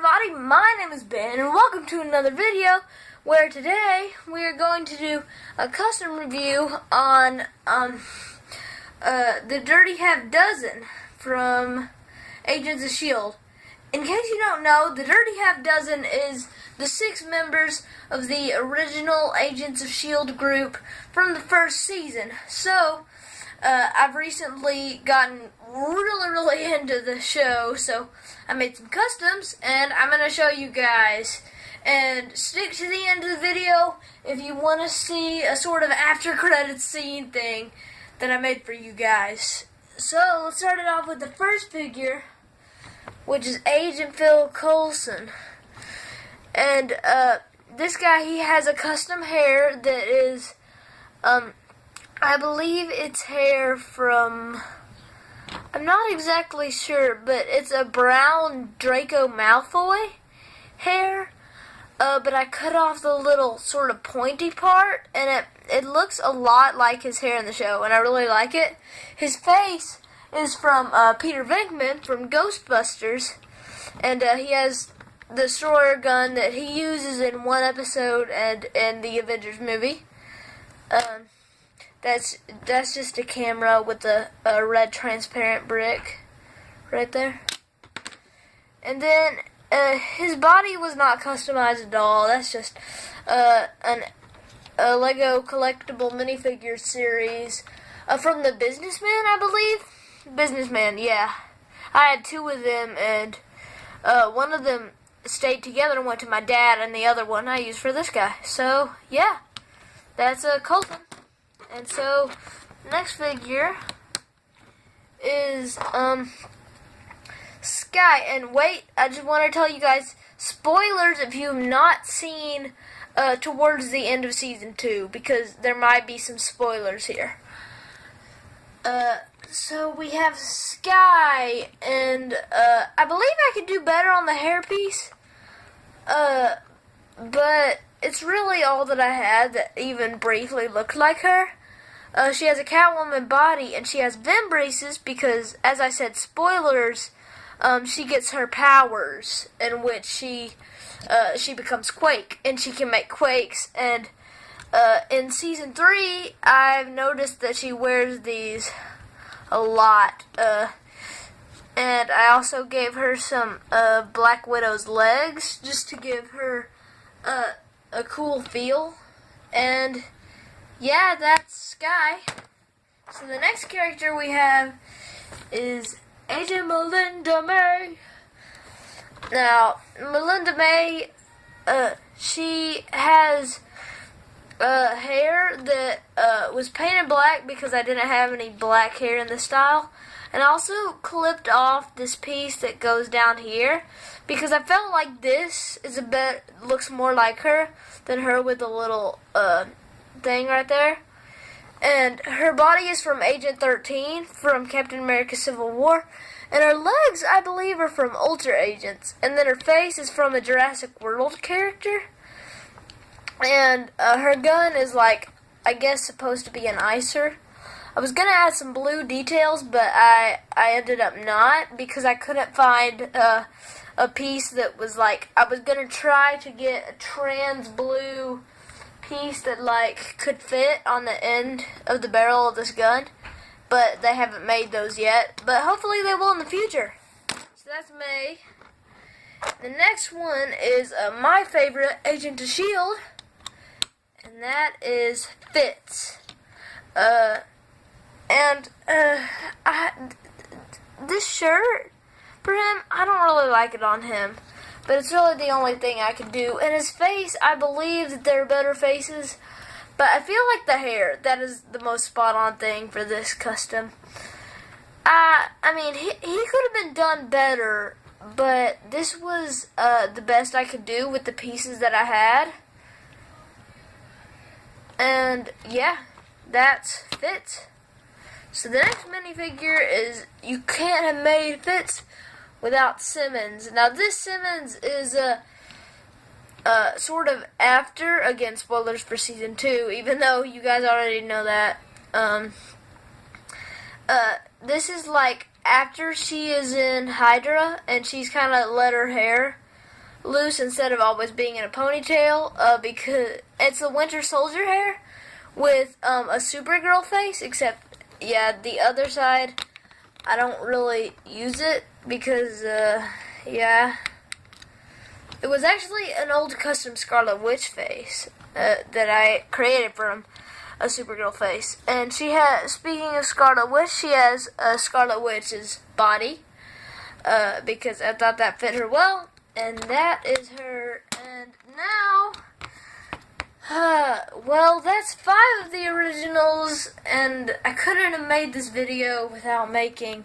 everybody, my name is Ben and welcome to another video where today we are going to do a custom review on the Dirty Half Dozen from Agents of S.H.I.E.L.D. In case you don't know, the Dirty Half Dozen is the 6 members of the original Agents of S.H.I.E.L.D. group from the first season. So, I've recently gotten really into the show, so I made some customs, and I'm going to show you guys. And stick to the end of the video if you want to see a sort of after credits scene thing that I made for you guys. So, let's start it off with the first figure, which is Agent Phil Coulson. And, this guy, he has a custom hair that is, I believe it's hair from, I'm not exactly sure, but it's a brown Draco Malfoy hair. But I cut off the little sort of pointy part, and it looks a lot like his hair in the show, and I really like it. His face is from Peter Venkman from Ghostbusters, and he has the destroyer gun that he uses in one episode and in the Avengers movie. That's just a camera with a red transparent brick right there. And then his body was not customized at all. That's just a Lego collectible minifigure series from the Businessman, I believe. Businessman, yeah. I had 2 of them, and one of them stayed together and went to my dad, and the other one I used for this guy. So, yeah, that's a Colton. And so, next figure is, Sky. And wait, I just want to tell you guys, spoilers if you have not seen, towards the end of Season 2, because there might be some spoilers here. So we have Sky, and, I believe I could do better on the hairpiece, but it's really all that I had that even briefly looked like her. She has a Catwoman body, and she has Vim braces because, as I said, spoilers, she gets her powers, in which she becomes Quake, and she can make quakes, and, in Season 3, I've noticed that she wears these a lot, and I also gave her some, Black Widow's legs, just to give her, a cool feel, and yeah, that's Sky. So the next character we have is Agent Melinda May. Now, Melinda May, she has hair that was painted black because I didn't have any black hair in the style. And I also clipped off this piece that goes down here because I felt like this is looks more like her than her with the little thing right there. And her body is from Agent 13 from Captain America Civil War. And her legs, I believe, are from Ultra Agents. And then her face is from a Jurassic World character. And her gun is like, I guess, supposed to be an icer. I was going to add some blue details, but I ended up not because I couldn't find a piece that was like, I was going to try to get a trans blue piece that like could fit on the end of the barrel of this gun, but they haven't made those yet, but hopefully they will in the future. So that's May. The next one is my favorite Agent of S.H.I.E.L.D., and that is Fitz. This shirt for him, I don't really like it on him, but it's really the only thing I can do. And his face, I believe that there are better faces, but I feel like the hair, that is the most spot-on thing for this custom. I mean, he could have been done better, but this was the best I could do with the pieces that I had. And, yeah, that's Fitz. So the next minifigure is, you can't have made Fitz without Simmons. Now this Simmons is sort of after, again, spoilers for Season 2, even though you guys already know that. This is like after she is in Hydra, and she's kind of let her hair loose instead of always being in a ponytail, because it's a Winter Soldier hair with a Supergirl face, except, yeah, the other side, I don't really use it because, yeah, it was actually an old custom Scarlet Witch face that I created from a Supergirl face. And she has, speaking of Scarlet Witch, she has a Scarlet Witch's body, because I thought that fit her well, and that is her. And now, well, that's 5 of the originals, and I couldn't have made this video without making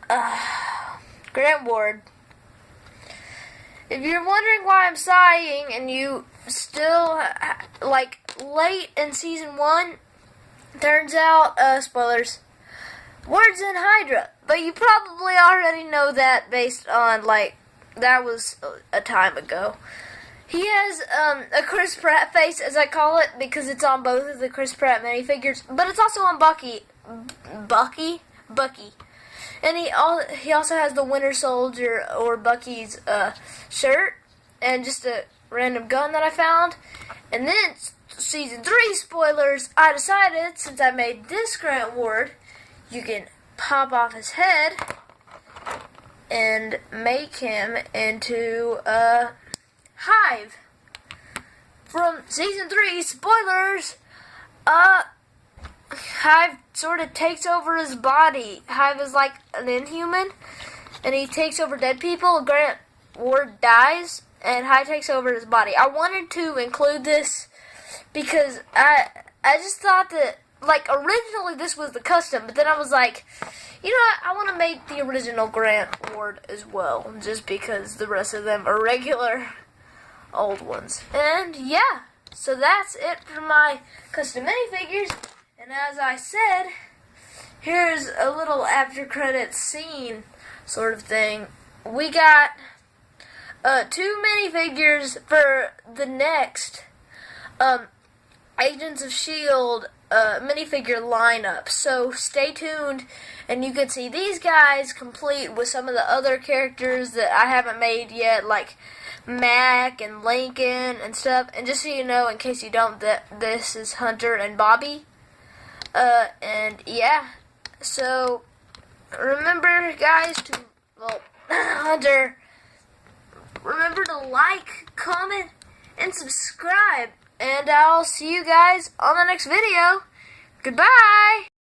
Grant Ward. If you're wondering why I'm sighing and you still, like, late in season 1, turns out, spoilers, Ward's in Hydra. But you probably already know that based on, like, that was a time ago. He has a Chris Pratt face, as I call it, because it's on both of the Chris Pratt minifigures, but it's also on Bucky. And he also has the Winter Soldier or Bucky's shirt and just a random gun that I found. And then season 3 spoilers, I decided since I made this Grant Ward, you can pop off his head and make him into a Hive. From season 3 spoilers, Hive sort of takes over his body. Hive is like an inhuman, and he takes over dead people. Grant Ward dies, and Hive takes over his body. I wanted to include this because I just thought that, like, originally this was the custom, but then I was like, you know what, I want to make the original Grant Ward as well, just because the rest of them are regular old ones. And yeah, so that's it for my custom minifigures. And as I said, here's a little after credits scene sort of thing. We got 2 minifigures for the next Agents of S.H.I.E.L.D. Minifigure lineup. So stay tuned and you can see these guys complete with some of the other characters that I haven't made yet, like Mac and Lincoln and stuff. And just so you know, in case you don't, that this is Hunter and Bobby. And yeah, so remember, guys, to, well, Hunter, remember to like, comment, and subscribe, and I'll see you guys on the next video. Goodbye!